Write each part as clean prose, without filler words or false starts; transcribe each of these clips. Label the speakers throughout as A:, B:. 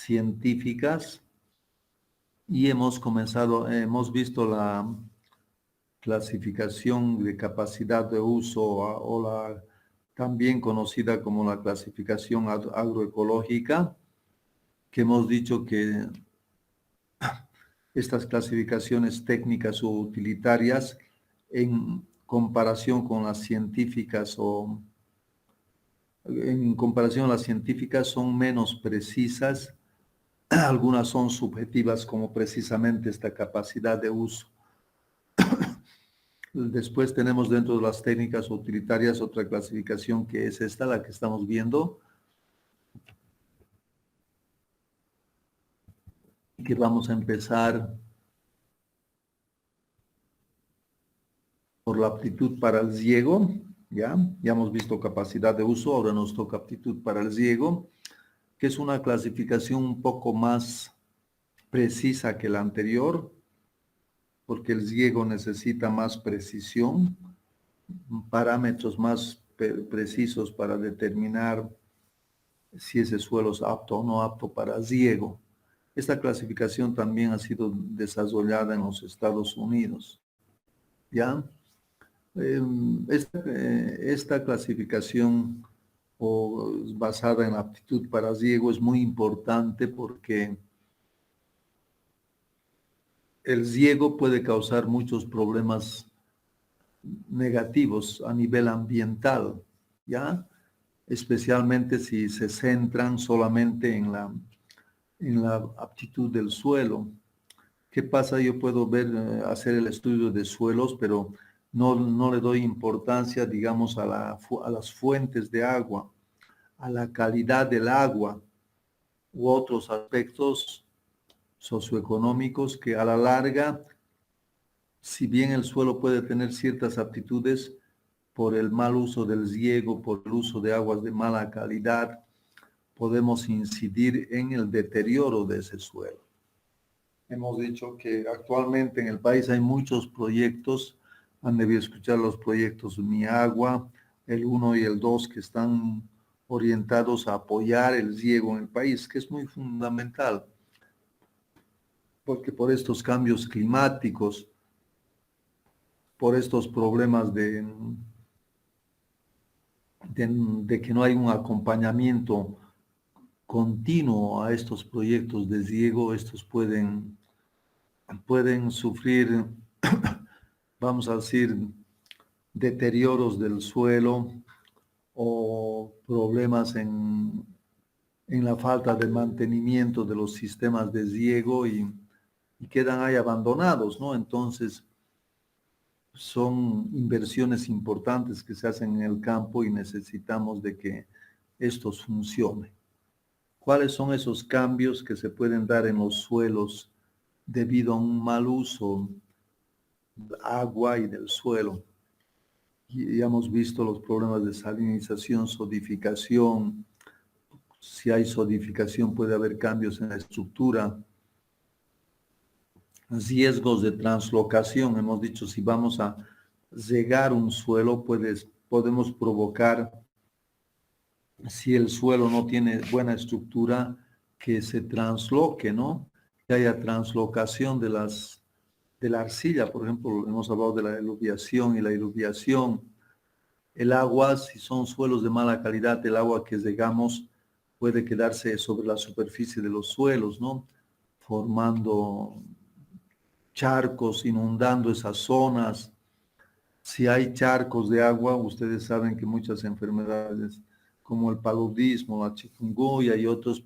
A: científicas y hemos visto la clasificación de capacidad de uso o la también conocida como la clasificación agroecológica, que hemos dicho que estas clasificaciones técnicas o utilitarias en comparación con las científicas son menos precisas. Algunas son subjetivas como precisamente esta capacidad de uso. Después tenemos dentro de las técnicas utilitarias otra clasificación que es esta, la que estamos viendo, que vamos a empezar por la aptitud para el riego. Ya hemos visto capacidad de uso, ahora nos toca aptitud para el riego, que es una clasificación un poco más precisa que la anterior, porque el riego necesita más precisión, parámetros más precisos para determinar si ese suelo es apto o no apto para riego. Esta clasificación también ha sido desarrollada en los Estados Unidos. ¿Ya? Esta clasificación basada en la aptitud para riego es muy importante porque el riego puede causar muchos problemas negativos a nivel ambiental, ¿ya? Especialmente si se centran solamente en la aptitud del suelo. ¿Qué pasa? Yo puedo hacer el estudio de suelos, pero no le doy importancia, digamos, a las fuentes de agua, a la calidad del agua u otros aspectos socioeconómicos que a la larga, si bien el suelo puede tener ciertas aptitudes, por el mal uso del riego, por el uso de aguas de mala calidad, podemos incidir en el deterioro de ese suelo. Hemos dicho que actualmente en el país hay muchos proyectos, han debido escuchar los proyectos Mi Agua, el 1 y el 2, que están orientados a apoyar el riego en el país, que es muy fundamental, porque por estos cambios climáticos, por estos problemas de que no hay un acompañamiento continuo a estos proyectos de riego, estos pueden sufrir, vamos a decir, deterioros del suelo o problemas en la falta de mantenimiento de los sistemas de riego y quedan ahí abandonados, ¿no? Entonces, son inversiones importantes que se hacen en el campo y necesitamos de que estos funcionen. ¿Cuáles son esos cambios que se pueden dar en los suelos debido a un mal uso del agua y del suelo? Y ya hemos visto los problemas de salinización, sodificación. Si hay sodificación puede haber cambios en la estructura. Riesgos de translocación. Hemos dicho, si vamos a regar un suelo, podemos provocar, si el suelo no tiene buena estructura, que se transloque, ¿no? Que haya translocación de la arcilla. Por ejemplo, hemos hablado de la eluviación y la iluviación. El agua, si son suelos de mala calidad, el agua que regamos puede quedarse sobre la superficie de los suelos, ¿no? Formando charcos, inundando esas zonas. Si hay charcos de agua, ustedes saben que muchas enfermedades como el paludismo, la chikungunya y otros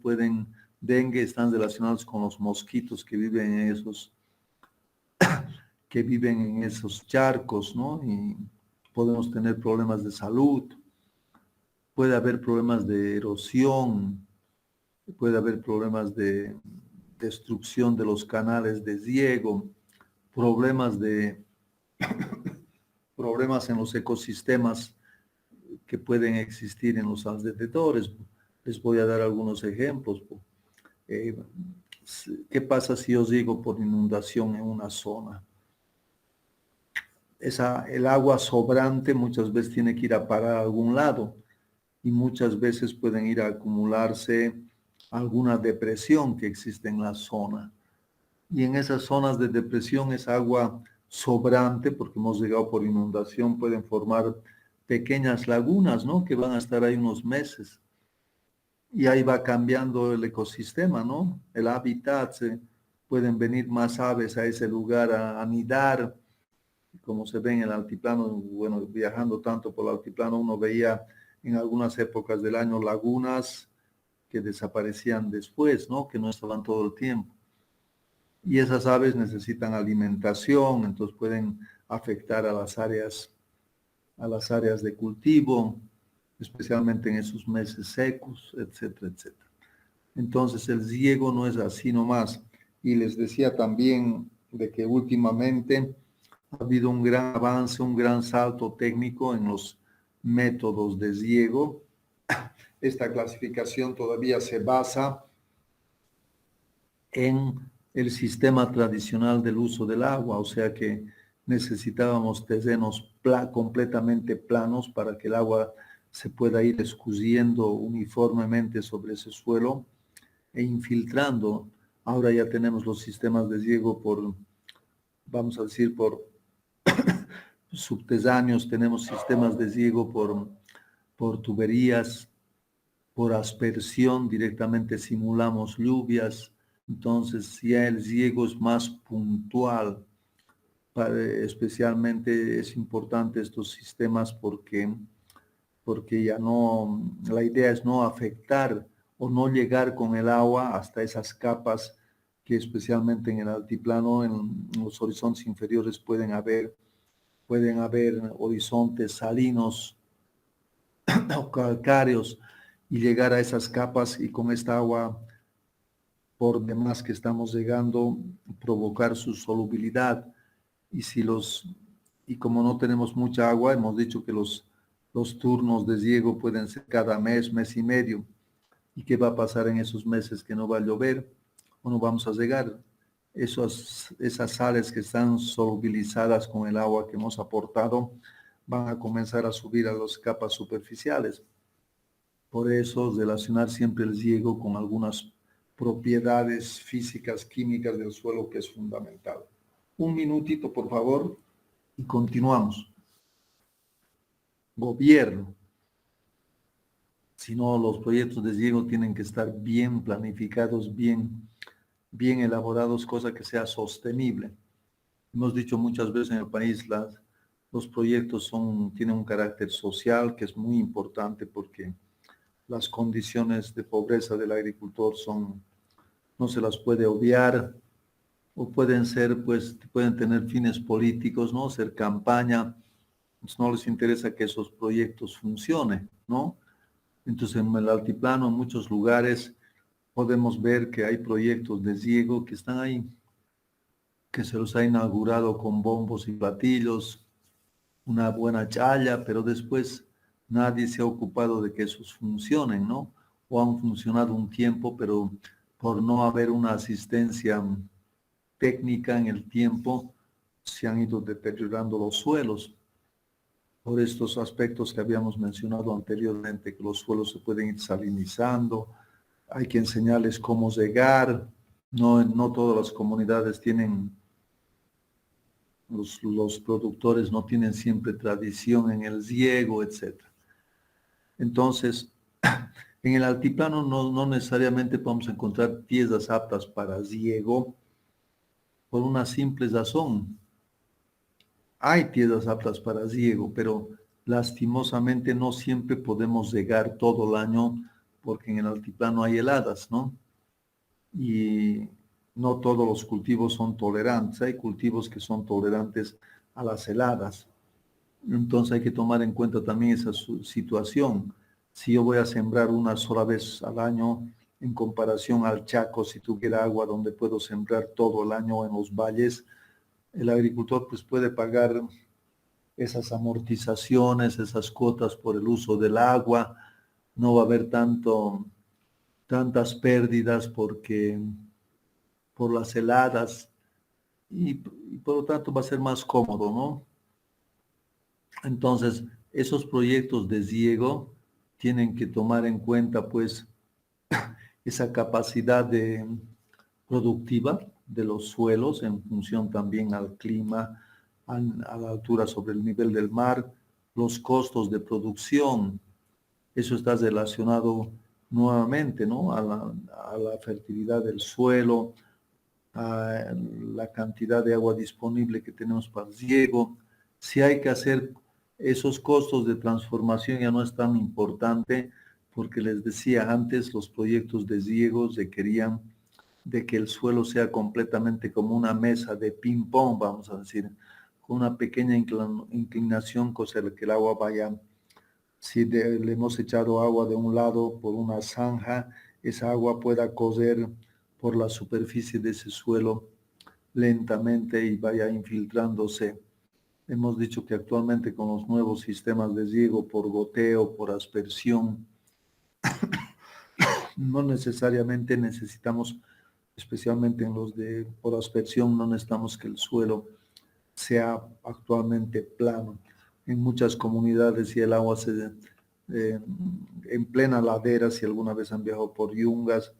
A: dengue, están relacionados con los mosquitos que viven en esos charcos, ¿no? Y podemos tener problemas de salud, puede haber problemas de erosión, puede haber problemas de destrucción de los canales de riego, problemas en los ecosistemas que pueden existir en los alrededores. Les voy a dar algunos ejemplos. ¿Qué pasa si yo riego por inundación en una zona? El agua sobrante muchas veces tiene que ir a parar a algún lado y muchas veces pueden ir a acumularse alguna depresión que existe en la zona. Y en esas zonas de depresión es agua sobrante, porque hemos llegado por inundación, pueden formar pequeñas lagunas, ¿no? Que van a estar ahí unos meses. Y ahí va cambiando el ecosistema, ¿no? El hábitat, pueden venir más aves a ese lugar a anidar, como se ve en el altiplano. Bueno, viajando tanto por el altiplano, uno veía en algunas épocas del año lagunas que desaparecían después, ¿no? Que no estaban todo el tiempo. Y esas aves necesitan alimentación, entonces pueden afectar a las áreas de cultivo, especialmente en esos meses secos, etcétera, etcétera. Entonces el riego no es así nomás. Y les decía también de que últimamente ha habido un gran avance, un gran salto técnico en los métodos de riego. Esta clasificación todavía se basa en el sistema tradicional del uso del agua, o sea que necesitábamos terrenos completamente planos para que el agua se pueda ir escurriendo uniformemente sobre ese suelo e infiltrando. Ahora ya tenemos los sistemas de riego por, vamos a decir, por subterráneos, tenemos sistemas de riego por tuberías, por aspersión, directamente simulamos lluvias. Entonces ya el riego es más puntual. Especialmente es importante estos sistemas porque ya no, la idea es no afectar o no llegar con el agua hasta esas capas que especialmente en el altiplano, en los horizontes inferiores pueden haber horizontes salinos o calcáreos y llegar a esas capas y con esta agua por demás que estamos llegando provocar su solubilidad. Y si y como no tenemos mucha agua, hemos dicho que los turnos de riego pueden ser cada mes, mes y medio. ¿Y qué va a pasar en esos meses que no va a llover o no vamos a regar? Esas sales que están solubilizadas con el agua que hemos aportado van a comenzar a subir a las capas superficiales. Por eso, relacionar siempre el riego con algunas propiedades físicas, químicas del suelo, que es fundamental. Un minutito, por favor, y continuamos. Gobierno. Si no, los proyectos de riego tienen que estar bien planificados, bien elaborados, cosa que sea sostenible. Hemos dicho muchas veces en el país, los proyectos tienen un carácter social que es muy importante porque las condiciones de pobreza del agricultor no se las puede obviar, o pueden ser, pues, pueden tener fines políticos, ¿no? Hacer campaña, pues no les interesa que esos proyectos funcionen, ¿no? Entonces, en el altiplano, en muchos lugares, podemos ver que hay proyectos de riego que están ahí, que se los ha inaugurado con bombos y platillos, una buena challa, pero después nadie se ha ocupado de que esos funcionen, ¿no? O han funcionado un tiempo, pero por no haber una asistencia técnica en el tiempo, se han ido deteriorando los suelos por estos aspectos que habíamos mencionado anteriormente, que los suelos se pueden ir salinizando, hay que enseñarles cómo regar, no todas las comunidades tienen, los productores no tienen siempre tradición en el riego, etc. Entonces, en el altiplano no necesariamente podemos encontrar tierras aptas para riego por una simple razón. Hay tierras aptas para riego, pero lastimosamente no siempre podemos regar todo el año porque en el altiplano hay heladas, ¿no? Y no todos los cultivos son tolerantes. Hay cultivos que son tolerantes a las heladas. Entonces hay que tomar en cuenta también esa situación. Si yo voy a sembrar una sola vez al año, en comparación al Chaco, si tuviera agua donde puedo sembrar todo el año en los valles, el agricultor pues puede pagar esas amortizaciones, esas cuotas por el uso del agua, no va a haber tantas pérdidas por las heladas y por lo tanto va a ser más cómodo, ¿no? Entonces, esos proyectos de riego tienen que tomar en cuenta, pues, esa capacidad productiva de los suelos en función también al clima, a la altura sobre el nivel del mar, los costos de producción. Eso está relacionado nuevamente, ¿no? A la fertilidad del suelo, a la cantidad de agua disponible que tenemos para el riego. Si hay que hacer esos costos de transformación, ya no es tan importante, porque les decía antes, los proyectos de riego requerían de que el suelo sea completamente como una mesa de ping-pong, vamos a decir, con una pequeña inclinación, cosa de que el agua vaya, si le hemos echado agua de un lado por una zanja, esa agua pueda correr por la superficie de ese suelo lentamente y vaya infiltrándose. Hemos dicho que actualmente con los nuevos sistemas de riego por goteo, por aspersión, no necesariamente necesitamos, especialmente en los de por aspersión, no necesitamos que el suelo sea actualmente plano. En muchas comunidades y el agua se en plena ladera, si alguna vez han viajado por Yungas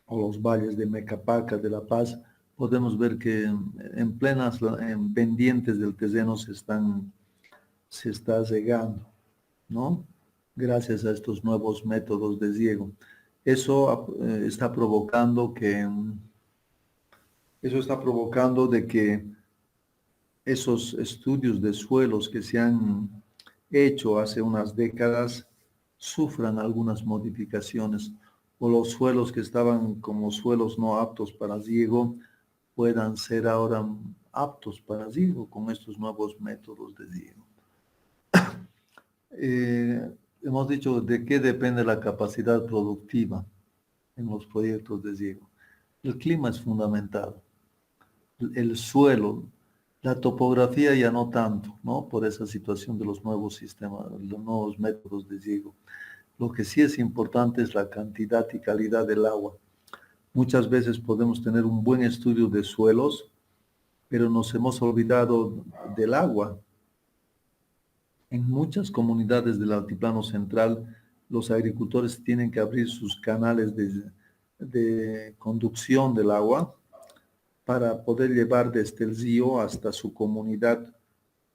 A: o los valles de Mecapaca, de La Paz, podemos ver que en plenas en pendientes del terreno se está regando, ¿no? Gracias a estos nuevos métodos de riego. Eso está provocando de que esos estudios de suelos que se han hecho hace unas décadas sufran algunas modificaciones, o los suelos que estaban como suelos no aptos para riego puedan ser ahora aptos para riego con estos nuevos métodos de riego. Hemos dicho de qué depende la capacidad productiva en los proyectos de riego. El clima es fundamental, el suelo, la topografía ya no tanto, ¿no? Por esa situación de los nuevos sistemas, los nuevos métodos de riego. Lo que sí es importante es la cantidad y calidad del agua. Muchas veces podemos tener un buen estudio de suelos, pero nos hemos olvidado del agua. En muchas comunidades del Altiplano Central, los agricultores tienen que abrir sus canales de conducción del agua para poder llevar desde el río hasta su comunidad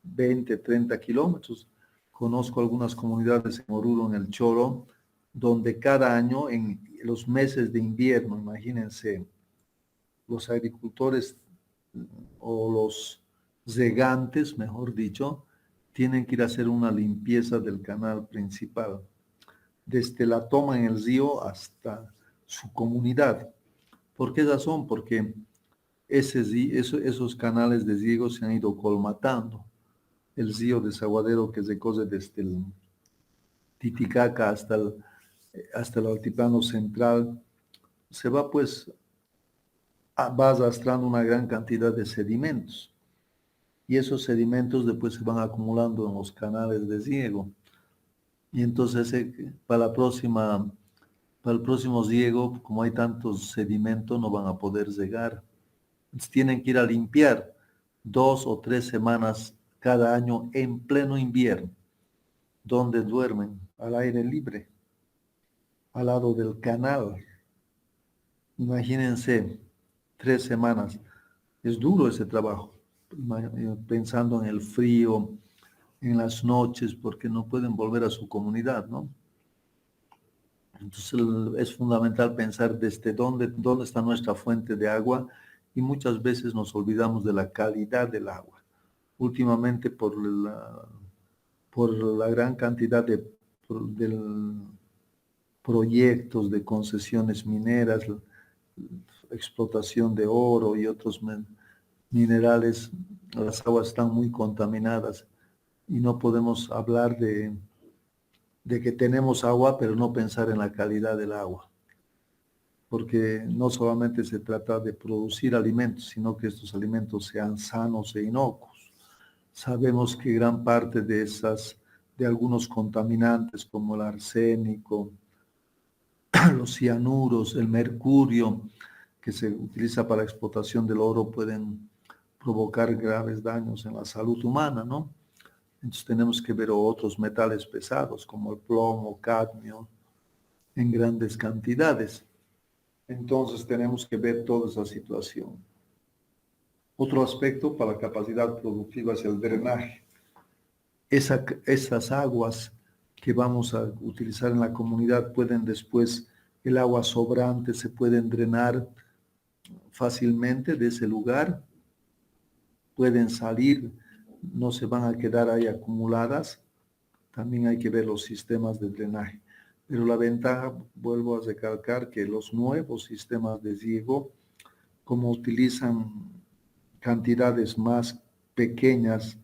A: 20, 30 kilómetros. Conozco algunas comunidades en Oruro, en el Choro, donde cada año en los meses de invierno, imagínense, los agricultores o los regantes, mejor dicho, tienen que ir a hacer una limpieza del canal principal, desde la toma en el río hasta su comunidad. ¿Por qué razón? Porque esos canales de riego se han ido colmatando. El río desaguadero que recorre desde el Titicaca hasta el altiplano central, se va pues, va arrastrando una gran cantidad de sedimentos. Y esos sedimentos después se van acumulando en los canales de riego. Y entonces para el próximo riego, como hay tantos sedimentos, no van a poder regar. Entonces tienen que ir a limpiar 2 o 3 semanas cada año en pleno invierno, donde duermen al aire libre, al lado del canal. Imagínense, 3 semanas. Es duro ese trabajo, pensando en el frío, en las noches, porque no pueden volver a su comunidad, ¿no? Entonces es fundamental pensar desde dónde está nuestra fuente de agua, y muchas veces nos olvidamos de la calidad del agua. Últimamente por la gran cantidad de proyectos de concesiones mineras, explotación de oro y otros minerales, las aguas están muy contaminadas y no podemos hablar de que tenemos agua, pero no pensar en la calidad del agua, porque no solamente se trata de producir alimentos, sino que estos alimentos sean sanos e inocuos. Sabemos que gran parte de algunos contaminantes como el arsénico, los cianuros, el mercurio que se utiliza para la explotación del oro pueden provocar graves daños en la salud humana, ¿no? Entonces tenemos que ver otros metales pesados como el plomo, cadmio, en grandes cantidades. Entonces tenemos que ver toda esa situación. Otro aspecto para la capacidad productiva es el drenaje. Esas aguas que vamos a utilizar en la comunidad pueden después, el agua sobrante se pueden drenar fácilmente de ese lugar, pueden salir, no se van a quedar ahí acumuladas. También hay que ver los sistemas de drenaje. Pero la ventaja, vuelvo a recalcar, que los nuevos sistemas de riego, como utilizan cantidades más pequeñas,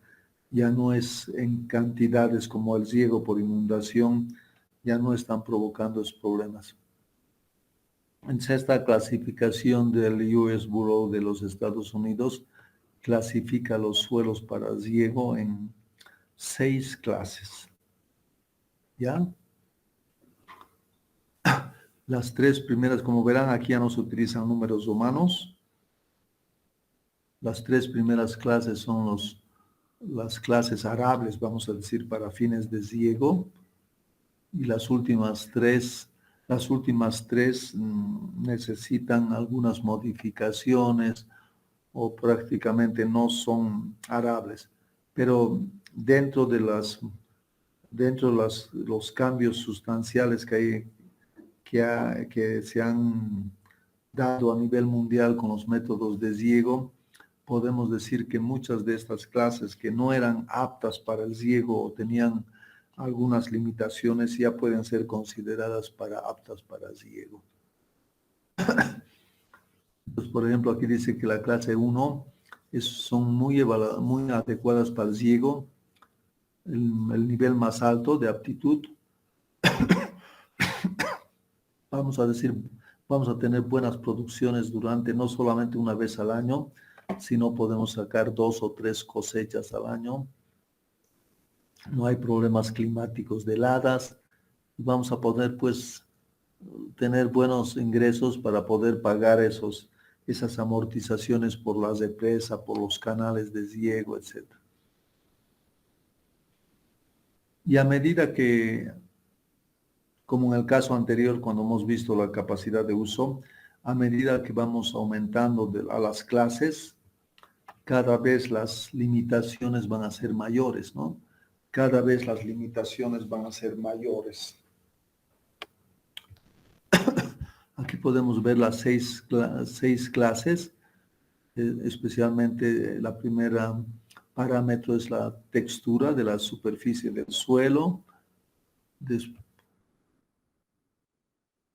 A: ya no es en cantidades como el riego por inundación, ya no están provocando esos problemas. En esta clasificación del US Bureau de los Estados Unidos, clasifica los suelos para riego en 6 clases. ¿Ya? Las 3 primeras, como verán, aquí ya no se utilizan números romanos. Las 3 primeras clases son las clases arables, vamos a decir, para fines de riego. Y las últimas tres necesitan algunas modificaciones o prácticamente no son arables. Pero dentro de los cambios sustanciales que se han dado a nivel mundial con los métodos de riego, podemos decir que muchas de estas clases que no eran aptas para el riego o tenían algunas limitaciones ya pueden ser consideradas aptas para riego. Entonces, por ejemplo, aquí dice que la clase 1 son muy adecuadas para el riego, el nivel más alto de aptitud. Vamos a tener buenas producciones durante no solamente una vez al año, sino podemos sacar 2 o 3 cosechas al año. No hay problemas climáticos de heladas. Vamos a poder, pues, tener buenos ingresos para poder pagar esas amortizaciones por las represas, por los canales de riego, etc. Y a medida que, como en el caso anterior, cuando hemos visto la capacidad de uso, a medida que vamos aumentando a las clases, cada vez las limitaciones van a ser mayores, ¿no? Cada vez las limitaciones van a ser mayores. Aquí podemos ver las 6 clases, especialmente la primera parámetro es la textura de la superficie del suelo.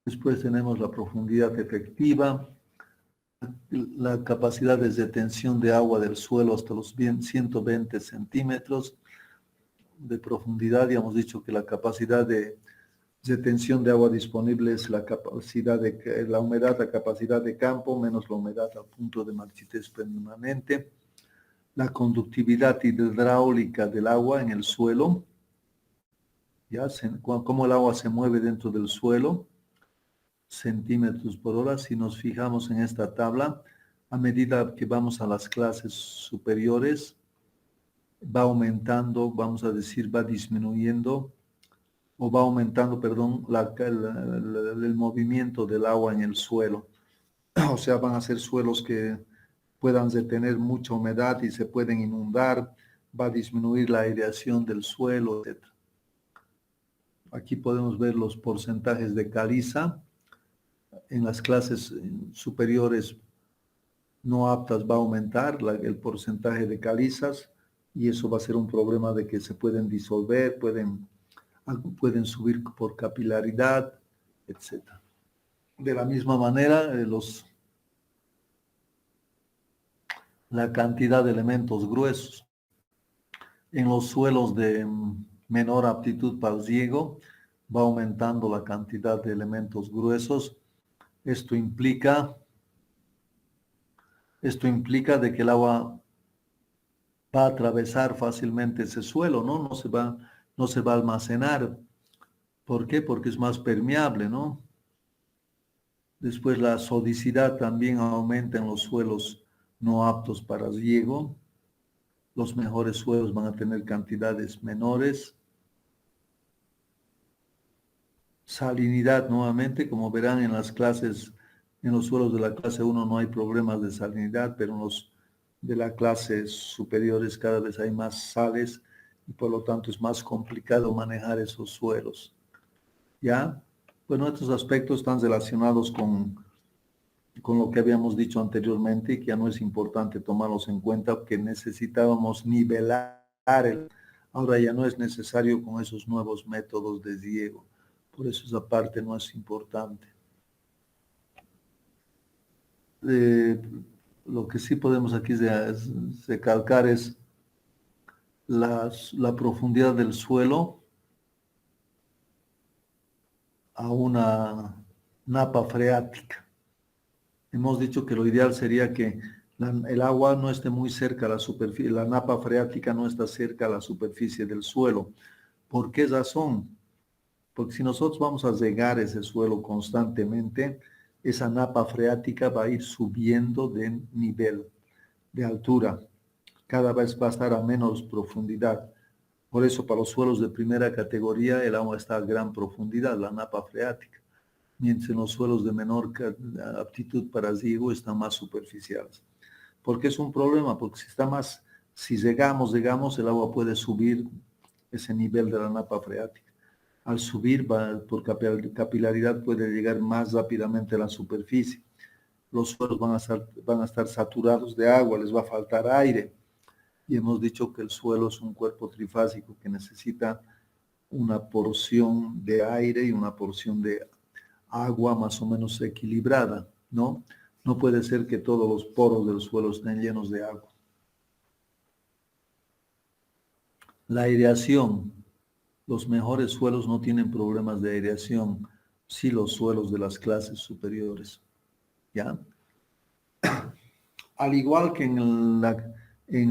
A: Después tenemos la profundidad efectiva, la capacidad de retención de agua del suelo hasta los 120 centímetros de profundidad. Ya hemos dicho que la capacidad de retención de agua disponible es la humedad a capacidad de campo menos la humedad al punto de marchitez permanente. La conductividad hidráulica del agua en el suelo, cómo el agua se mueve dentro del suelo, centímetros por hora. Si nos fijamos en esta tabla, a medida que vamos a las clases superiores, va aumentando, vamos a decir, va disminuyendo, o va aumentando, perdón, el movimiento del agua en el suelo. O sea, van a ser suelos que puedan retener mucha humedad y se pueden inundar, va a disminuir la aireación del suelo, etc. Aquí podemos ver los porcentajes de caliza. En las clases superiores no aptas va a aumentar el porcentaje de calizas y eso va a ser un problema de que se pueden disolver, pueden subir por capilaridad, etc. De la misma manera, la cantidad de elementos gruesos. En los suelos de menor aptitud para el riego va aumentando la cantidad de elementos gruesos. Esto implica de que el agua va a atravesar fácilmente ese suelo, ¿no? No se va a almacenar. ¿Por qué? Porque es más permeable, ¿no? Después la sodicidad también aumenta en los suelos no aptos para riego. Los mejores suelos van a tener cantidades menores. Salinidad nuevamente, como verán en las clases, en los suelos de la clase 1 no hay problemas de salinidad, pero en los de la clase superiores cada vez hay más sales y por lo tanto es más complicado manejar esos suelos. ¿Ya? Bueno, estos aspectos están relacionados con lo que habíamos dicho anteriormente y que ya no es importante tomarlos en cuenta, que necesitábamos nivelar ahora ya no es necesario con esos nuevos métodos de riego. Por eso esa parte no es importante. Lo que sí podemos aquí recalcar es la profundidad del suelo a una napa freática. Hemos dicho que lo ideal sería que el agua no esté muy cerca a la superficie, la napa freática no está cerca a la superficie del suelo. ¿Por qué razón? Porque si nosotros vamos a regar ese suelo constantemente, esa napa freática va a ir subiendo de nivel, de altura. Cada vez va a estar a menos profundidad. Por eso para los suelos de primera categoría el agua está a gran profundidad, la napa freática, mientras en los suelos de menor aptitud para riego están más superficiales. ¿Por qué es un problema? Porque si regamos, el agua puede subir ese nivel de la napa freática. Al subir, por capilaridad, puede llegar más rápidamente a la superficie. Los suelos van a estar saturados de agua, les va a faltar aire. Y hemos dicho que el suelo es un cuerpo trifásico que necesita una porción de aire y una porción de agua más o menos equilibrada, ¿no? No puede ser que todos los poros del suelo estén llenos de agua. La aireación. Los mejores suelos no tienen problemas de aireación, sí los suelos de las clases superiores, ¿ya? Al igual que en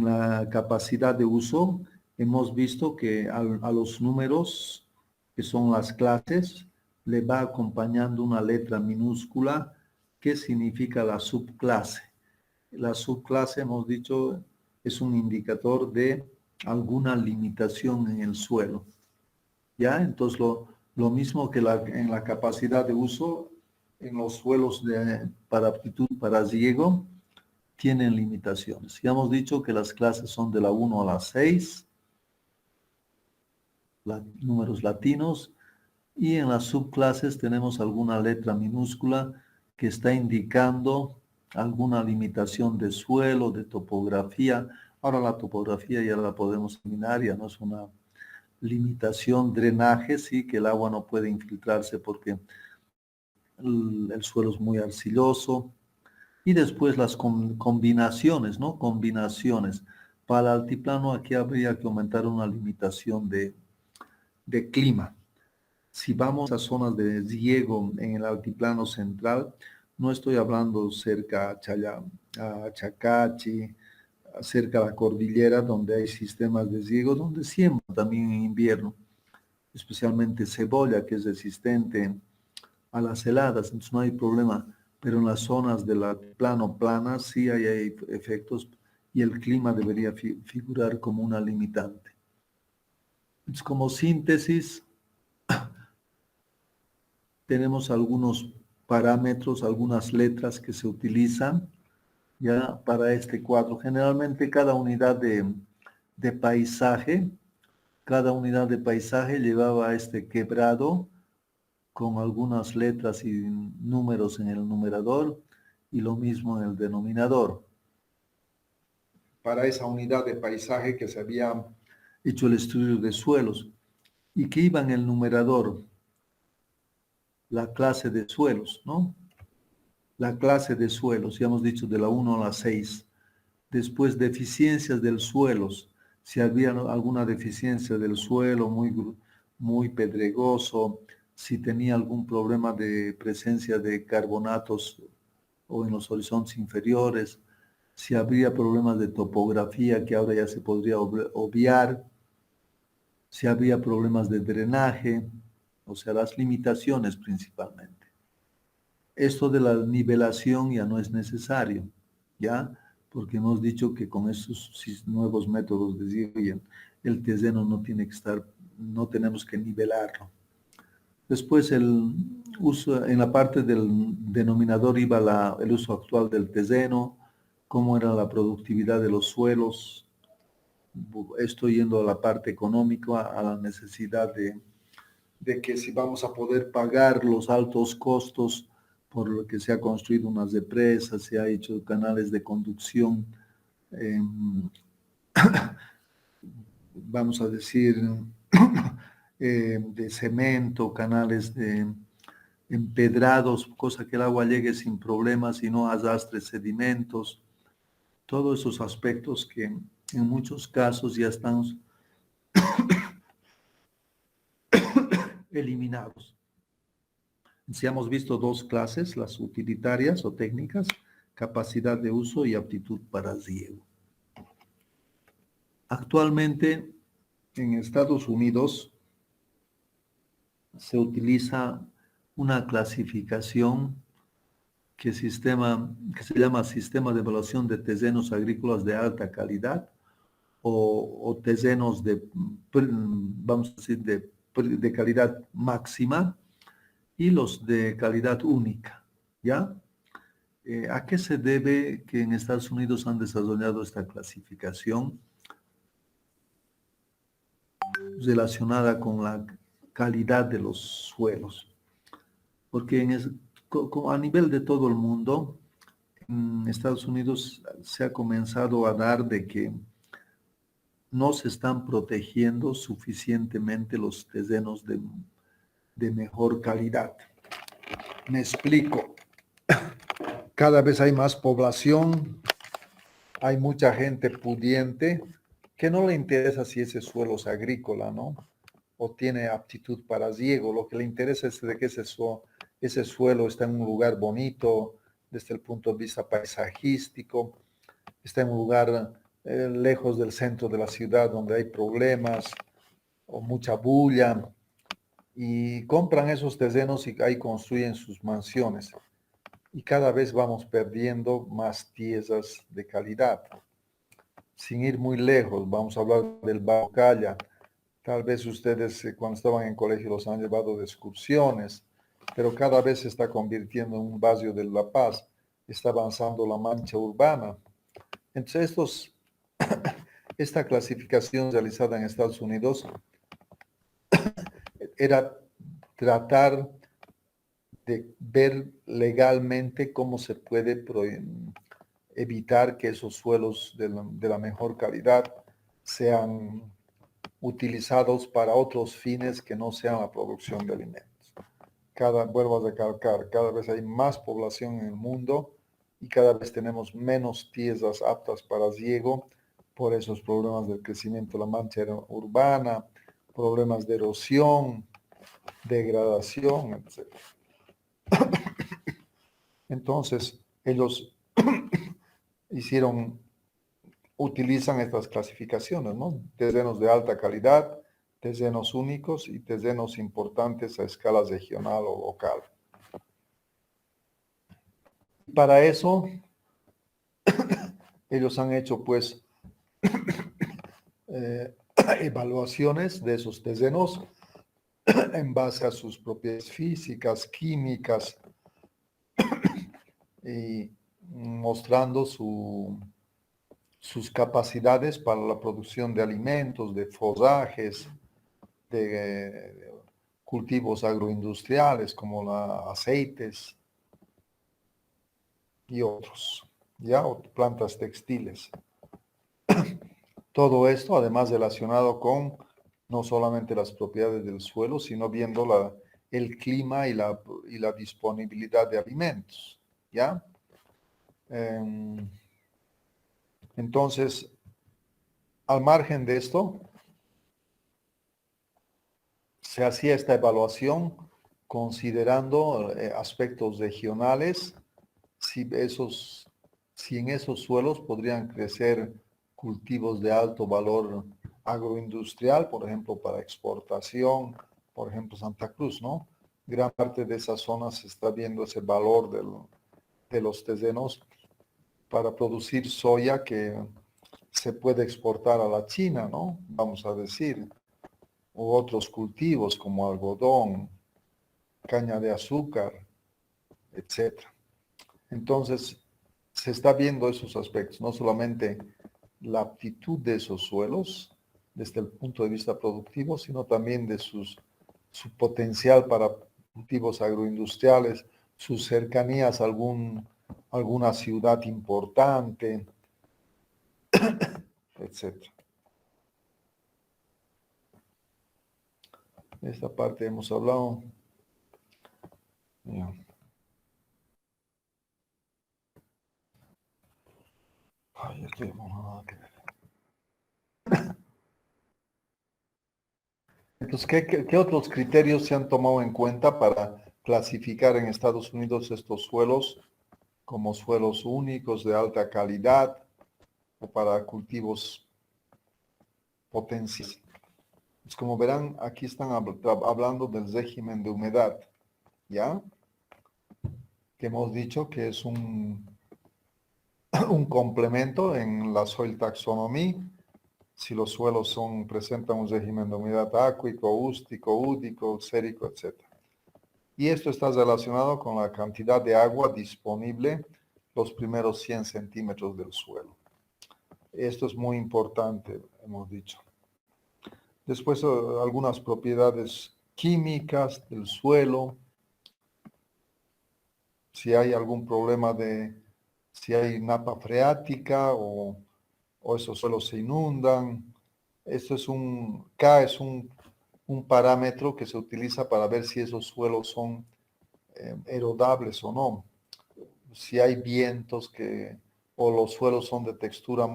A: la capacidad de uso, hemos visto que a los números, que son las clases, le va acompañando una letra minúscula que significa la subclase. La subclase, hemos dicho, es un indicador de alguna limitación en el suelo. ¿Ya? Entonces, lo mismo que en la capacidad de uso, en los suelos para aptitud para riego, tienen limitaciones. Ya hemos dicho que las clases son de la 1 a la 6, números latinos, y en las subclases tenemos alguna letra minúscula que está indicando alguna limitación de suelo, de topografía. Ahora la topografía ya la podemos eliminar, ya no es una limitación. Drenaje, sí, que el agua no puede infiltrarse porque el suelo es muy arcilloso. Y después las combinaciones, ¿no? Combinaciones. Para el altiplano aquí habría que aumentar una limitación de clima. Si vamos a zonas de riego en el altiplano central, no estoy hablando cerca a Chacachi, cerca a la cordillera, donde hay sistemas de riego, donde siembran también en invierno, especialmente cebolla, que es resistente a las heladas, entonces no hay problema. Pero en las zonas de la plano plana sí hay efectos y el clima debería figurar como una limitante. Entonces, como síntesis, tenemos algunos parámetros, algunas letras que se utilizan ya para este cuadro. Generalmente cada unidad de paisaje llevaba este quebrado con algunas letras y números en el numerador y lo mismo en el denominador. Para esa unidad de paisaje que se había hecho el estudio de suelos y que iba en el numerador la clase de suelos, ¿no? La clase de suelos, ya hemos dicho de la 1 a la 6. Después, deficiencias del suelo. Si había alguna deficiencia del suelo muy pedregoso, si tenía algún problema de presencia de carbonatos o en los horizontes inferiores, si habría problemas de topografía que ahora ya se podría obviar, si habría problemas de drenaje, o sea, las limitaciones principalmente. Esto de la nivelación ya no es necesario, ¿ya? Porque hemos dicho que con estos nuevos métodos de riego el terreno no tiene que estar, no tenemos que nivelarlo. Después el uso, en la parte del denominador iba el uso actual del tezeno, cómo era la productividad de los suelos. Estoy yendo a la parte económica, a la necesidad de que si vamos a poder pagar los altos costos por lo que se ha construido unas represas, se ha hecho canales de conducción, vamos a decir, de cemento, canales de empedrados, cosa que el agua llegue sin problemas y no arrastre sedimentos, todos esos aspectos que en muchos casos ya están eliminados. Si hemos visto dos clases, las utilitarias o técnicas, capacidad de uso y aptitud para riego. Actualmente en Estados Unidos se utiliza una clasificación que se llama Sistema de Evaluación de Terrenos Agrícolas de Alta Calidad o terrenos vamos a decir, de calidad máxima y los de calidad única, ¿ya? ¿A qué se debe que en Estados Unidos han desarrollado esta clasificación relacionada con la calidad de los suelos? Porque a nivel de todo el mundo, en Estados Unidos se ha comenzado a dar de que no se están protegiendo suficientemente los terrenos de mejor calidad. Me explico. Cada vez hay más población, hay mucha gente pudiente que no le interesa si ese suelo es agrícola, ¿no? O tiene aptitud para riego. Lo que le interesa es de que ese suelo está en un lugar bonito desde el punto de vista paisajístico, está en un lugar lejos del centro de la ciudad donde hay problemas o mucha bulla, y compran esos terrenos y ahí construyen sus mansiones. Y cada vez vamos perdiendo más tierras de calidad. Sin ir muy lejos, vamos a hablar del Baucalla. Tal vez ustedes cuando estaban en colegio los han llevado de excursiones, pero cada vez se está convirtiendo en un barrio de La Paz. Está avanzando la mancha urbana. Entonces, esta clasificación realizada en Estados Unidos era tratar de ver legalmente cómo se puede evitar que esos suelos de la mejor calidad sean utilizados para otros fines que no sean la producción de alimentos. Vuelvo a recalcar, cada vez hay más población en el mundo y cada vez tenemos menos tierras aptas para riego por esos problemas del crecimiento de la mancha urbana, problemas de erosión, degradación, etc. Entonces, ellos utilizan estas clasificaciones, ¿no? Terrenos de alta calidad, terrenos únicos y terrenos importantes a escala regional o local. Para eso, ellos han hecho, pues, evaluaciones de esos terrenos en base a sus propiedades físicas, químicas, y mostrando sus capacidades para la producción de alimentos, de forrajes, de cultivos agroindustriales como aceites y otros, ya, o plantas textiles. Todo esto además relacionado con no solamente las propiedades del suelo, sino viendo el clima y la disponibilidad de alimentos, ¿ya? Entonces, al margen de esto, se hacía esta evaluación considerando aspectos regionales, si en esos suelos podrían crecer cultivos de alto valor agroindustrial, por ejemplo, para exportación, por ejemplo, Santa Cruz, ¿no? Gran parte de esas zonas se está viendo ese valor de los terrenos para producir soya que se puede exportar a la China, ¿no? Vamos a decir, u otros cultivos como algodón, caña de azúcar, etc. Entonces, se está viendo esos aspectos, no solamente la aptitud de esos suelos desde el punto de vista productivo, sino también de su potencial para cultivos agroindustriales, sus cercanías a alguna ciudad importante, etc. Esta parte hemos hablado. Ya. Ay, estoy nada que ver. Entonces, ¿qué otros criterios se han tomado en cuenta para clasificar en Estados Unidos estos suelos como suelos únicos de alta calidad o para cultivos potenciales? Pues como verán, aquí están hablando del régimen de humedad, ¿ya? Que hemos dicho que es un complemento en la soil taxonomy. Si los suelos presentan un régimen de humedad acuícola, ústico, údico, sérico, etc. Y esto está relacionado con la cantidad de agua disponible los primeros 100 centímetros del suelo. Esto es muy importante, hemos dicho. Después, algunas propiedades químicas del suelo. Si hay algún problema si hay napa freática o esos suelos se inundan. Esto es K es un parámetro que se utiliza para ver si esos suelos son erodables o no. Si hay vientos o los suelos son de textura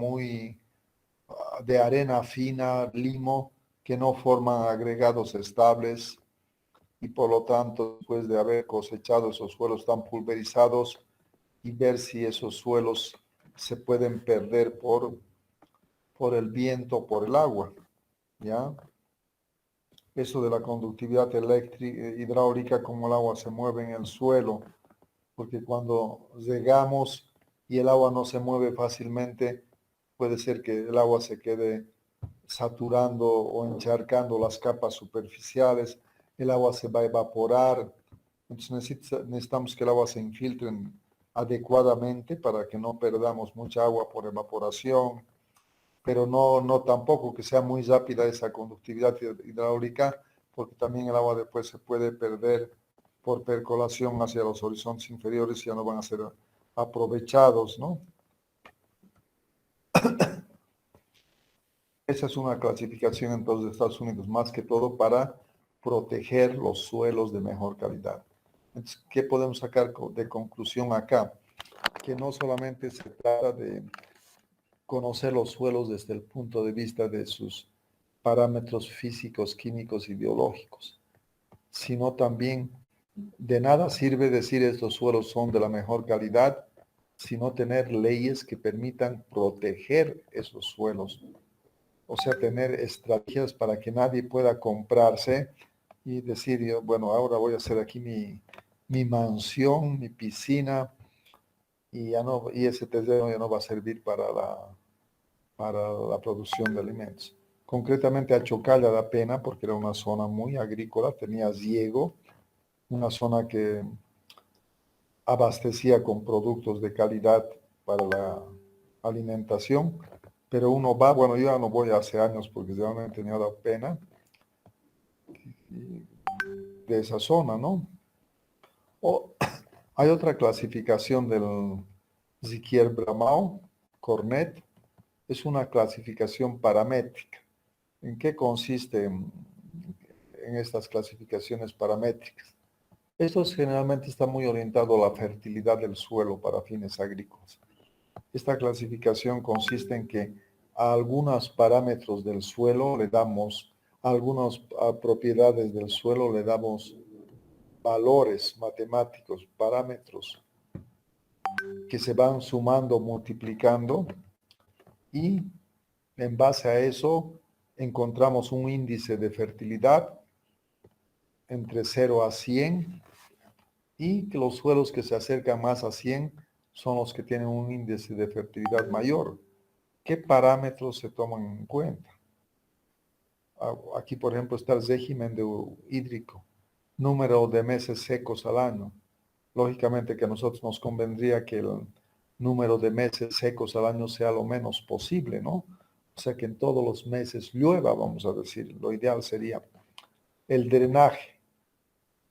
A: de arena fina, limo, que no forman agregados estables y por lo tanto, después de haber cosechado esos suelos tan pulverizados y ver si esos suelos se pueden perder por el viento, por el agua, ¿ya? Eso de la conductividad hidráulica, como el agua se mueve en el suelo, porque cuando regamos y el agua no se mueve fácilmente, puede ser que el agua se quede saturando o encharcando las capas superficiales, el agua se va a evaporar, entonces necesitamos que el agua se infiltre adecuadamente para que no perdamos mucha agua por evaporación, pero no tampoco que sea muy rápida esa conductividad hidráulica, porque también el agua después se puede perder por percolación hacia los horizontes inferiores y ya no van a ser aprovechados, ¿no? Esa es una clasificación entonces de Estados Unidos, más que todo para proteger los suelos de mejor calidad. Entonces, ¿qué podemos sacar de conclusión acá? Que no solamente se trata de conocer los suelos desde el punto de vista de sus parámetros físicos, químicos y biológicos, sino también de nada sirve decir estos suelos son de la mejor calidad, sino tener leyes que permitan proteger esos suelos. O sea, tener estrategias para que nadie pueda comprarse y decir, bueno, ahora voy a hacer aquí mi mansión, mi piscina, y ese terreno ya no va a servir para la producción de alimentos. Concretamente a Chocalla da pena porque era una zona muy agrícola, tenía riego, una zona que abastecía con productos de calidad para la alimentación, pero uno va, bueno, yo ya no voy hace años porque realmente tenía la pena de esa zona, ¿no? O hay otra clasificación del Ziquier-Bramau, Cornet, es una clasificación paramétrica. ¿En qué consiste en estas clasificaciones paramétricas? Esto generalmente está muy orientado a la fertilidad del suelo para fines agrícolas. Esta clasificación consiste en que a algunos parámetros del suelo le damos, a algunas propiedades del suelo le damos valores matemáticos, parámetros que se van sumando, multiplicando y en base a eso encontramos un índice de fertilidad entre 0 a 100 y que los suelos que se acercan más a 100 son los que tienen un índice de fertilidad mayor. ¿Qué parámetros se toman en cuenta? Aquí, por ejemplo, está el régimen hídrico. número de meses secos al año. Lógicamente que a nosotros nos convendría que el número de meses secos al año sea lo menos posible, ¿no? O sea, que en todos los meses llueva, vamos a decir. Lo ideal sería el drenaje.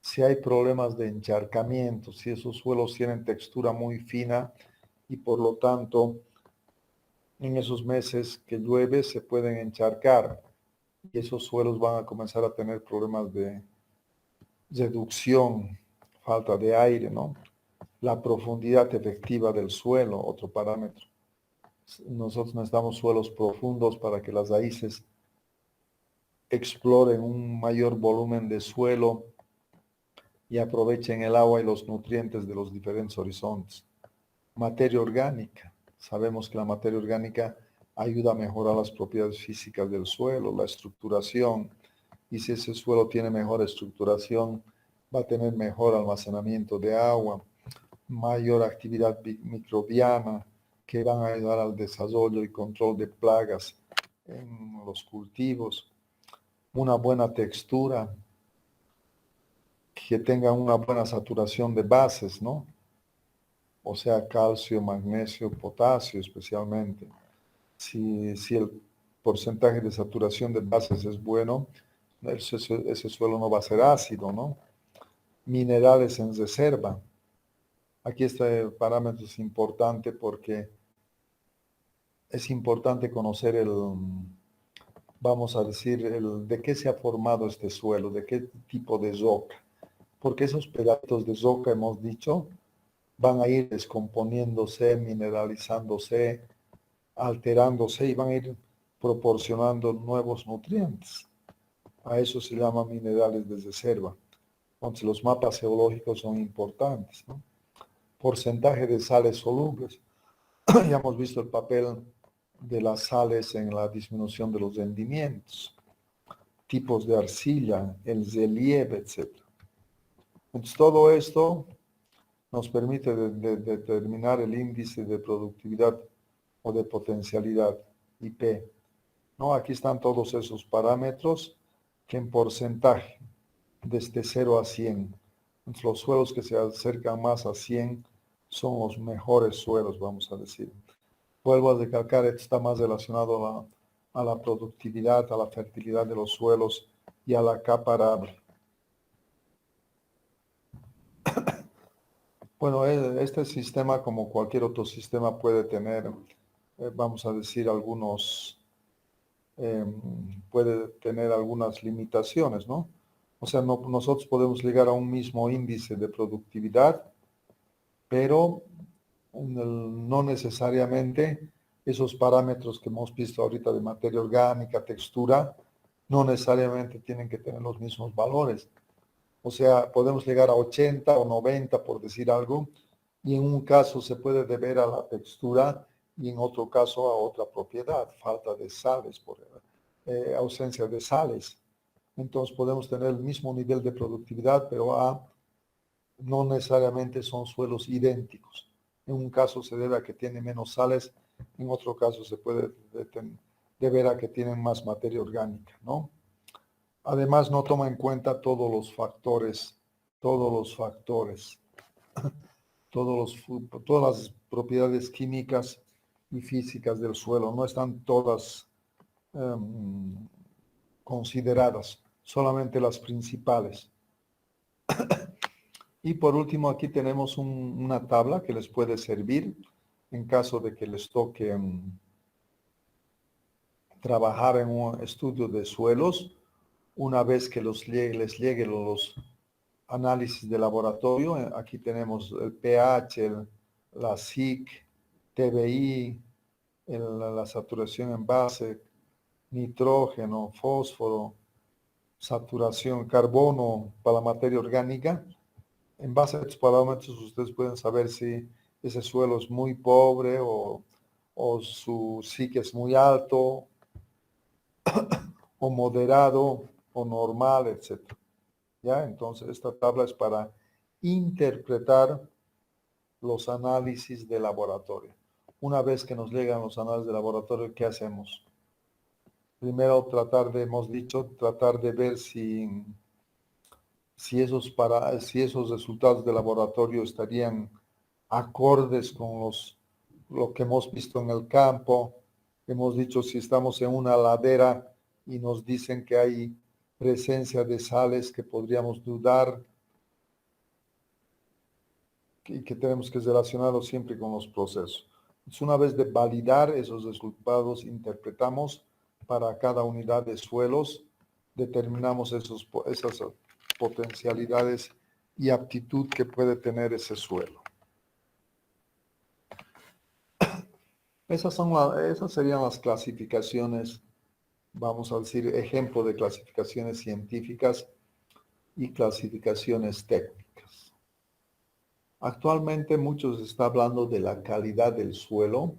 A: Si hay problemas de encharcamiento, si esos suelos tienen textura muy fina y por lo tanto en esos meses que llueve se pueden encharcar y esos suelos van a comenzar a tener problemas de reducción, falta de aire, ¿no? La profundidad efectiva del suelo, otro parámetro. Nosotros necesitamos suelos profundos para que las raíces exploren un mayor volumen de suelo y aprovechen el agua y los nutrientes de los diferentes horizontes. Materia orgánica. Sabemos que la materia orgánica ayuda a mejorar las propiedades físicas del suelo, la estructuración, y si ese suelo tiene mejor estructuración, va a tener mejor almacenamiento de agua, mayor actividad microbiana, que van a ayudar al desarrollo y control de plagas en los cultivos, una buena textura, que tenga una buena saturación de bases, ¿no? O sea, calcio, magnesio, potasio especialmente. Si el porcentaje de saturación de bases es bueno, ese suelo no va a ser ácido, ¿no? Minerales en reserva. Aquí este parámetro es importante porque es importante conocer vamos a decir, de qué se ha formado este suelo, de qué tipo de roca. Porque esos pedacitos de roca, hemos dicho, van a ir descomponiéndose, mineralizándose, alterándose y van a ir proporcionando nuevos nutrientes. A eso se llama minerales de reserva. Entonces los mapas geológicos son importantes, ¿no? Porcentaje de sales solubles. Ya hemos visto el papel de las sales en la disminución de los rendimientos, tipos de arcilla, el relieve, etc. Entonces todo esto nos permite determinar el índice de productividad o de potencialidad, IP. ¿No? Aquí están todos esos parámetros que en porcentaje, desde 0 a 100. Entonces, los suelos que se acercan más a 100 son los mejores suelos, vamos a decir. Vuelvo a recalcar, esto está más relacionado a la productividad, a la fertilidad de los suelos y a la capa arable. Bueno, este sistema, como cualquier otro sistema, puede tener, vamos a decir, puede tener algunas limitaciones, ¿no? O sea, nosotros podemos llegar a un mismo índice de productividad, pero no necesariamente esos parámetros que hemos visto ahorita de materia orgánica, textura, no necesariamente tienen que tener los mismos valores. O sea, podemos llegar a 80 o 90, por decir algo, y en un caso se puede deber a la textura y en otro caso a otra propiedad, falta de sales, ausencia de sales. Entonces podemos tener el mismo nivel de productividad, pero no necesariamente son suelos idénticos. En un caso se debe a que tiene menos sales, en otro caso se puede deber a que tienen más materia orgánica, ¿no? Además, no toma en cuenta todas las propiedades químicas y físicas del suelo. No están todas consideradas, solamente las principales. Y por último, aquí tenemos una tabla que les puede servir en caso de que les toque trabajar en un estudio de suelos. Una vez que les lleguen los análisis de laboratorio, aquí tenemos el pH, la SIC, TBI, la saturación en base, nitrógeno, fósforo, saturación, carbono para la materia orgánica. En base a estos parámetros ustedes pueden saber si ese suelo es muy pobre o su SIC es muy alto o moderado o normal, etc. ¿Ya? Entonces esta tabla es para interpretar los análisis de laboratorio. Una vez que nos llegan los análisis de laboratorio, ¿qué hacemos? Primero tratar de ver si esos resultados de laboratorio estarían acordes con lo que hemos visto en el campo. Hemos dicho, si estamos en una ladera y nos dicen que hay presencia de sales que podríamos dudar y que tenemos que relacionarlo siempre con los procesos. Es una vez de validar esos resultados, interpretamos para cada unidad de suelos, determinamos esas potencialidades y aptitud que puede tener ese suelo. Esas serían las clasificaciones, vamos a decir, ejemplo de clasificaciones científicas y clasificaciones técnicas. Actualmente muchos están hablando de la calidad del suelo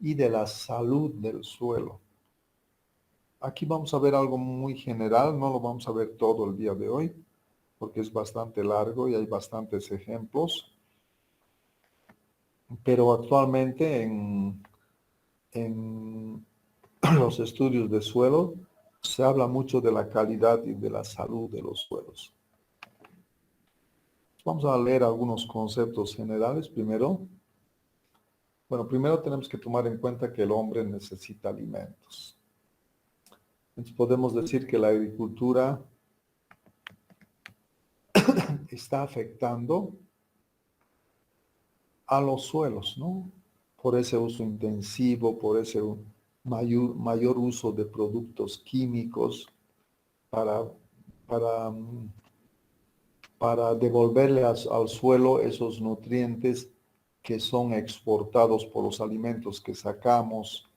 A: y de la salud del suelo. Aquí vamos a ver algo muy general, no lo vamos a ver todo el día de hoy, porque es bastante largo y hay bastantes ejemplos. Pero actualmente en los estudios de suelo se habla mucho de la calidad y de la salud de los suelos. Vamos a leer algunos conceptos generales primero. Bueno, primero tenemos que tomar en cuenta que el hombre necesita alimentos. Entonces podemos decir que la agricultura está afectando a los suelos, ¿no? Por ese uso intensivo, por ese mayor uso de productos químicos para devolverle al suelo esos nutrientes que son exportados por los alimentos que sacamos,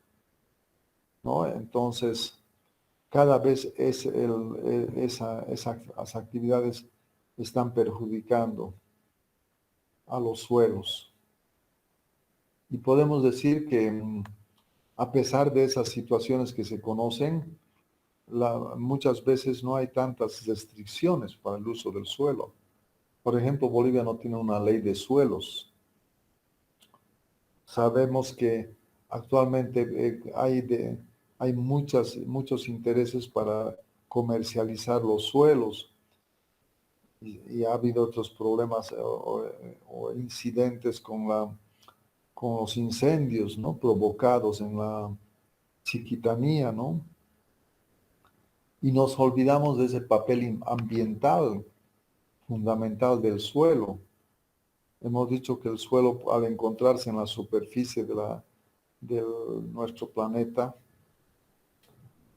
A: ¿no? Entonces, cada vez esas actividades están perjudicando a los suelos. Y podemos decir que a pesar de esas situaciones que se conocen, muchas veces no hay tantas restricciones para el uso del suelo. Por ejemplo, Bolivia no tiene una ley de suelos. Sabemos que actualmente hay muchos intereses para comercializar los suelos y ha habido otros problemas o incidentes con los incendios, ¿no? Provocados en la Chiquitanía, ¿no? Y nos olvidamos de ese papel ambiental fundamental del suelo. Hemos dicho que el suelo, al encontrarse en la superficie de nuestro planeta,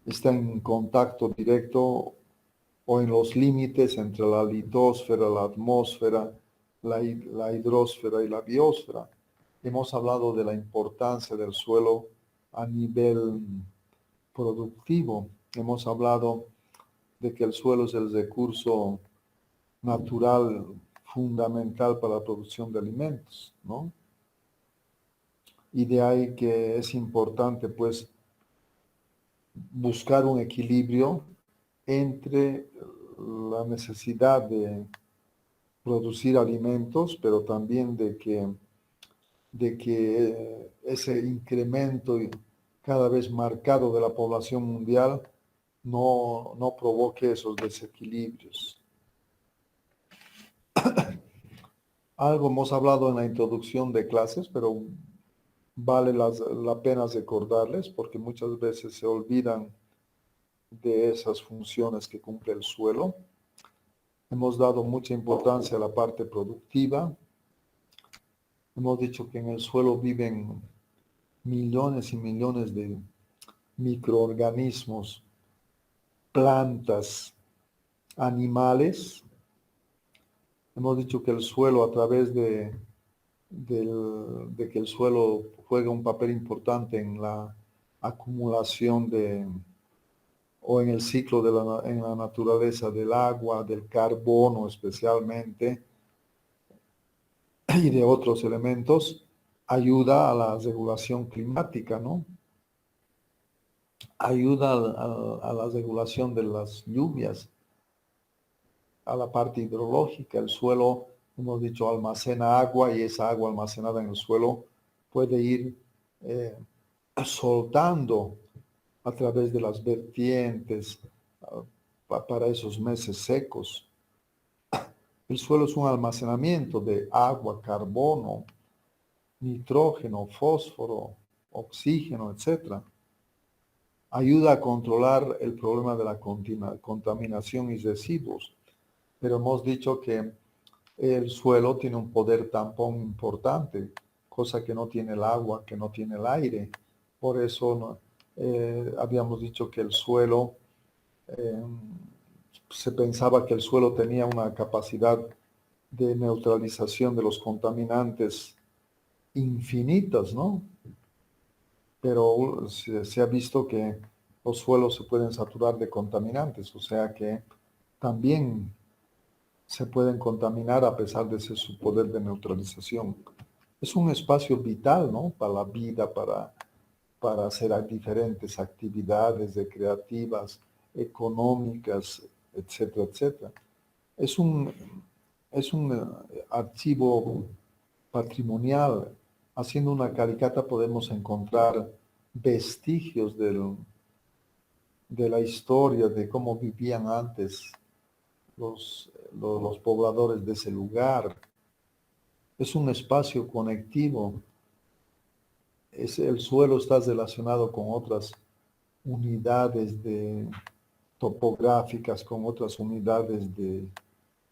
A: está en contacto directo o en los límites entre la litosfera, la atmósfera, la hidrosfera y la biosfera. Hemos hablado de la importancia del suelo a nivel productivo. Hemos hablado de que el suelo es el recurso natural fundamental para la producción de alimentos, ¿no? Y de ahí que es importante, pues, buscar un equilibrio entre la necesidad de producir alimentos, pero también de que ese incremento cada vez marcado de la población mundial no provoque esos desequilibrios. Algo hemos hablado en la introducción de clases, pero vale la pena recordarles porque muchas veces se olvidan de esas funciones que cumple el suelo. Hemos dado mucha importancia a la parte productiva. Hemos dicho que en el suelo viven millones y millones de microorganismos, plantas, animales. Hemos dicho que el suelo, a través de que el suelo juega un papel importante en la acumulación o en el ciclo en la naturaleza del agua, del carbono especialmente, y de otros elementos, ayuda a la regulación climática, ¿no? Ayuda a la regulación de las lluvias, a la parte hidrológica. El suelo, hemos dicho, almacena agua y esa agua almacenada en el suelo puede ir soltando a través de las vertientes para esos meses secos. El suelo es un almacenamiento de agua, carbono, nitrógeno, fósforo, oxígeno, etc. Ayuda a controlar el problema de la contaminación y residuos. Pero hemos dicho que el suelo tiene un poder tampón importante, cosa que no tiene el agua, que no tiene el aire. Por eso habíamos dicho que el suelo, se pensaba que el suelo tenía una capacidad de neutralización de los contaminantes infinitas, ¿no? Pero se ha visto que los suelos se pueden saturar de contaminantes, o sea que también se pueden contaminar a pesar de su poder de neutralización. Es un espacio vital, ¿no? Para la vida, para hacer diferentes actividades recreativas, económicas, etcétera, etcétera. Es un archivo patrimonial. Haciendo una caricata podemos encontrar vestigios de la historia, de cómo vivían antes los pobladores de ese lugar. Es un espacio conectivo. El suelo está relacionado con otras unidades topográficas, con otras unidades de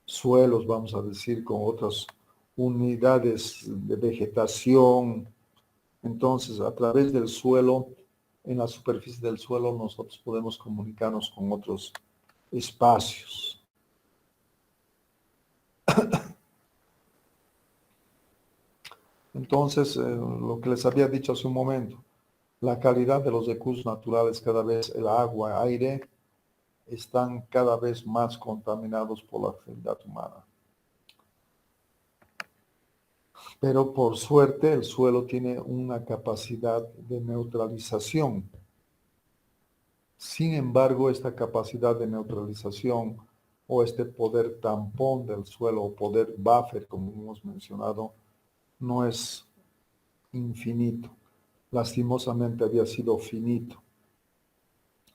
A: suelos, vamos a decir, con otras unidades de vegetación. Entonces, a través del suelo, en la superficie del suelo, nosotros podemos comunicarnos con otros espacios. Entonces, lo que les había dicho hace un momento, la calidad de los recursos naturales, cada vez el agua, aire, están cada vez más contaminados por la actividad humana. Pero por suerte el suelo tiene una capacidad de neutralización. Sin embargo, esta capacidad de neutralización o este poder tampón del suelo o poder buffer, como hemos mencionado, no es infinito. Lastimosamente había sido finito.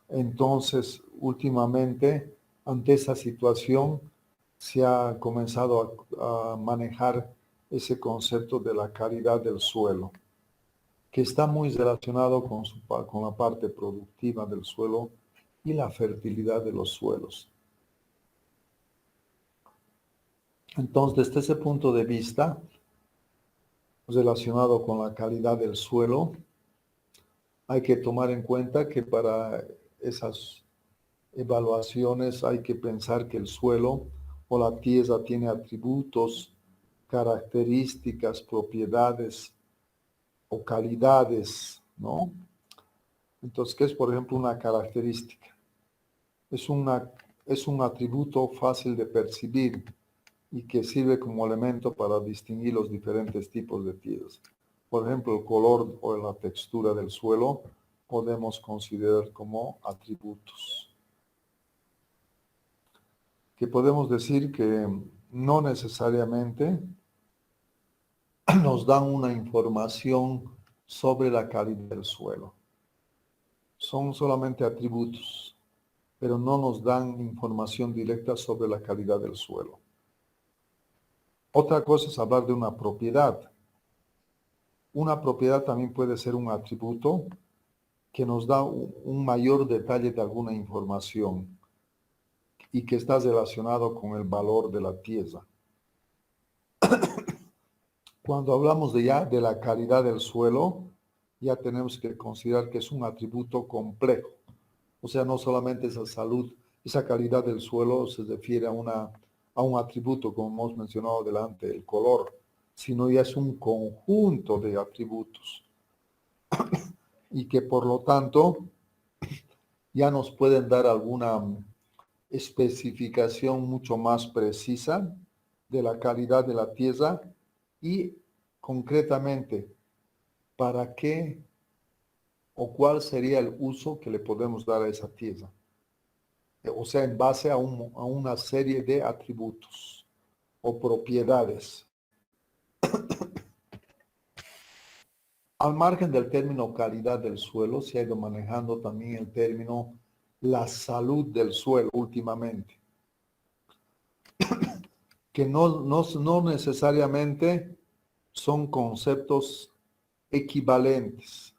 A: Entonces, últimamente, ante esa situación, se ha comenzado a manejar ese concepto de la calidad del suelo, que está muy relacionado con la parte productiva del suelo y la fertilidad de los suelos. Entonces, desde ese punto de vista, relacionado con la calidad del suelo, hay que tomar en cuenta que para esas evaluaciones hay que pensar que el suelo o la tierra tiene atributos, características, propiedades o calidades, ¿no? Entonces, ¿qué es, por ejemplo, una característica? Es un atributo fácil de percibir y que sirve como elemento para distinguir los diferentes tipos de tierras. Por ejemplo, el color o la textura del suelo podemos considerar como atributos. Que podemos decir que no necesariamente nos dan una información sobre la calidad del suelo. Son solamente atributos, pero no nos dan información directa sobre la calidad del suelo. Otra cosa es hablar de una propiedad. Una propiedad también puede ser un atributo que nos da un mayor detalle de alguna información y que está relacionado con el valor de la tierra. Cuando hablamos de la calidad del suelo, ya tenemos que considerar que es un atributo complejo. O sea, no solamente esa salud, esa calidad del suelo se refiere a un atributo, como hemos mencionado delante, el color, sino ya es un conjunto de atributos. Y que por lo tanto ya nos pueden dar alguna especificación mucho más precisa de la calidad de la tierra y concretamente para qué o cuál sería el uso que le podemos dar a esa tierra. O sea, en base a una serie de atributos o propiedades. Al margen del término calidad del suelo, se ha ido manejando también el término la salud del suelo últimamente. que no necesariamente son conceptos equivalentes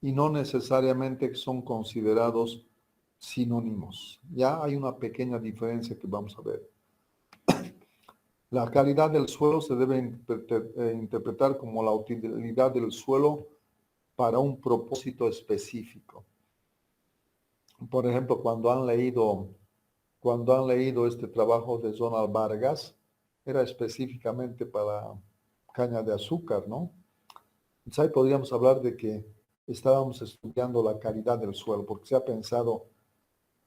A: y no necesariamente son considerados sinónimos. Ya hay una pequeña diferencia que vamos a ver. La calidad del suelo se debe interpretar como la utilidad del suelo para un propósito específico. Por ejemplo, cuando han leído este trabajo de Donald Vargas, era específicamente para caña de azúcar, ¿no? Entonces ahí podríamos hablar de que estábamos estudiando la calidad del suelo, porque se ha pensado,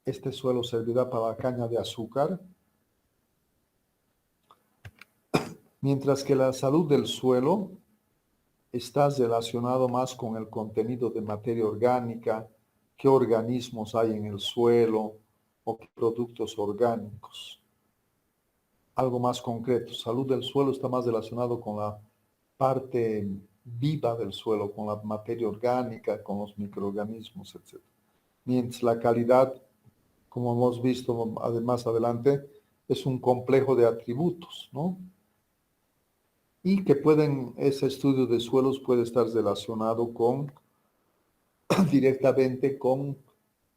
A: este suelo servirá para la caña de azúcar, mientras que la salud del suelo está relacionado más con el contenido de materia orgánica, qué organismos hay en el suelo o qué productos orgánicos. Algo más concreto, salud del suelo está más relacionado con la parte viva del suelo, con la materia orgánica, con los microorganismos, etc. Mientras la calidad, como hemos visto más adelante, es un complejo de atributos, ¿no? Y que ese estudio de suelos puede estar relacionado directamente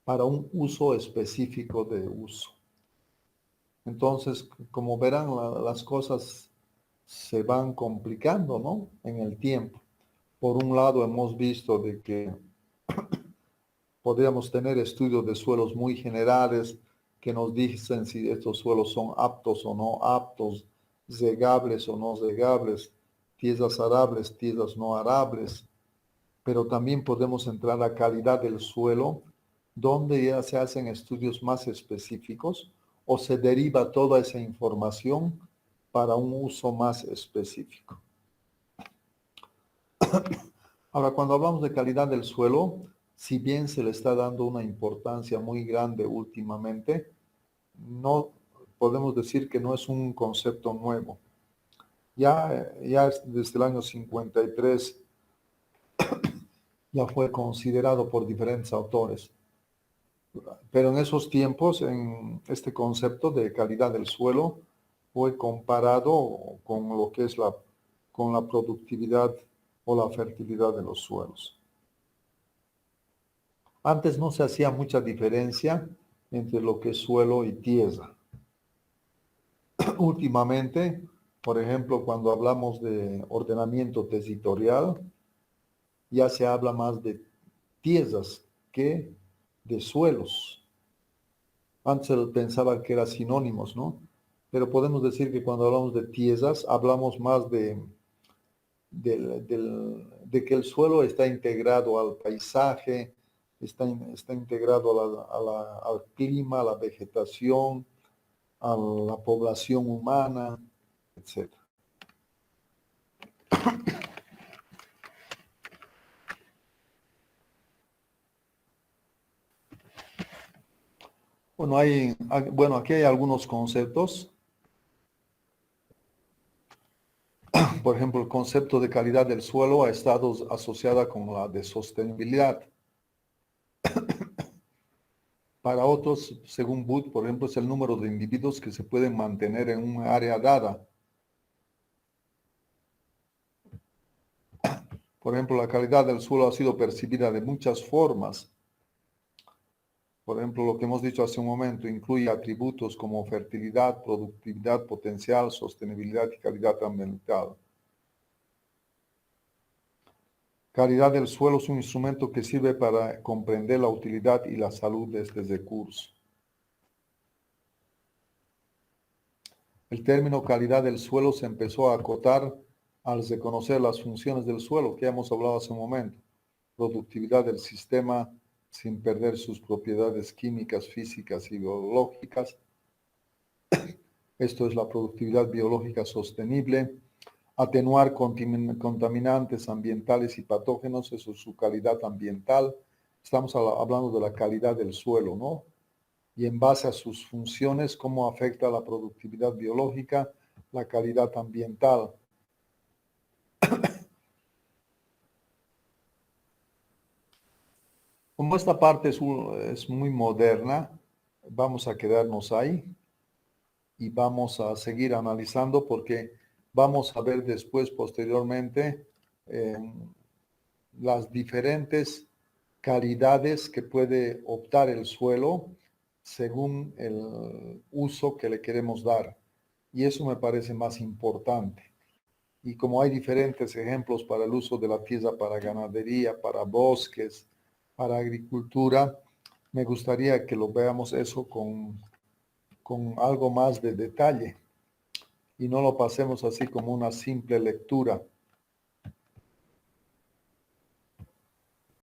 A: para un uso específico de uso. Entonces, como verán, las cosas se van complicando, ¿no? En el tiempo. Por un lado, hemos visto de que podríamos tener estudios de suelos muy generales que nos dicen si estos suelos son aptos o no aptos, segables o no segables, tierras arables, tierras no arables, pero también podemos entrar a calidad del suelo, donde ya se hacen estudios más específicos o se deriva toda esa información para un uso más específico. Ahora, cuando hablamos de calidad del suelo, si bien se le está dando una importancia muy grande últimamente, no podemos decir que no es un concepto nuevo. Ya desde el año 53 ya fue considerado por diferentes autores. Pero en esos tiempos, en este concepto de calidad del suelo fue comparado con lo que es con la productividad o la fertilidad de los suelos. Antes no se hacía mucha diferencia entre lo que es suelo y tierra. Últimamente, por ejemplo, cuando hablamos de ordenamiento territorial, ya se habla más de tierras que de suelos. Antes se pensaba que eran sinónimos, ¿no? Pero podemos decir que cuando hablamos de tierras, hablamos más de que el suelo está integrado al paisaje, está integrado al clima, a la vegetación, a la población humana, etc. Bueno, aquí hay algunos conceptos. Por ejemplo, el concepto de calidad del suelo ha estado asociada con la de sostenibilidad. Para otros, según Booth, por ejemplo, es el número de individuos que se pueden mantener en un área dada. Por ejemplo, la calidad del suelo ha sido percibida de muchas formas. Por ejemplo, lo que hemos dicho hace un momento incluye atributos como fertilidad, productividad potencial, sostenibilidad y calidad ambiental. Calidad del suelo es un instrumento que sirve para comprender la utilidad y la salud de este recurso. El término calidad del suelo se empezó a acotar al reconocer las funciones del suelo, que hemos hablado hace un momento. Productividad del sistema sin perder sus propiedades químicas, físicas y biológicas. Esto es la productividad biológica sostenible. Atenuar contaminantes ambientales y patógenos, eso es su calidad ambiental. Estamos hablando de la calidad del suelo, ¿no? Y en base a sus funciones, cómo afecta la productividad biológica, la calidad ambiental. Como esta parte es muy moderna, vamos a quedarnos ahí. y vamos a seguir analizando porque vamos a ver después, posteriormente, las diferentes calidades que puede optar el suelo según el uso que le queremos dar. Y eso me parece más importante. Y como hay diferentes ejemplos para el uso de la tierra para ganadería, para bosques, para agricultura, me gustaría que lo veamos eso con algo más de detalle y no lo pasemos así como una simple lectura.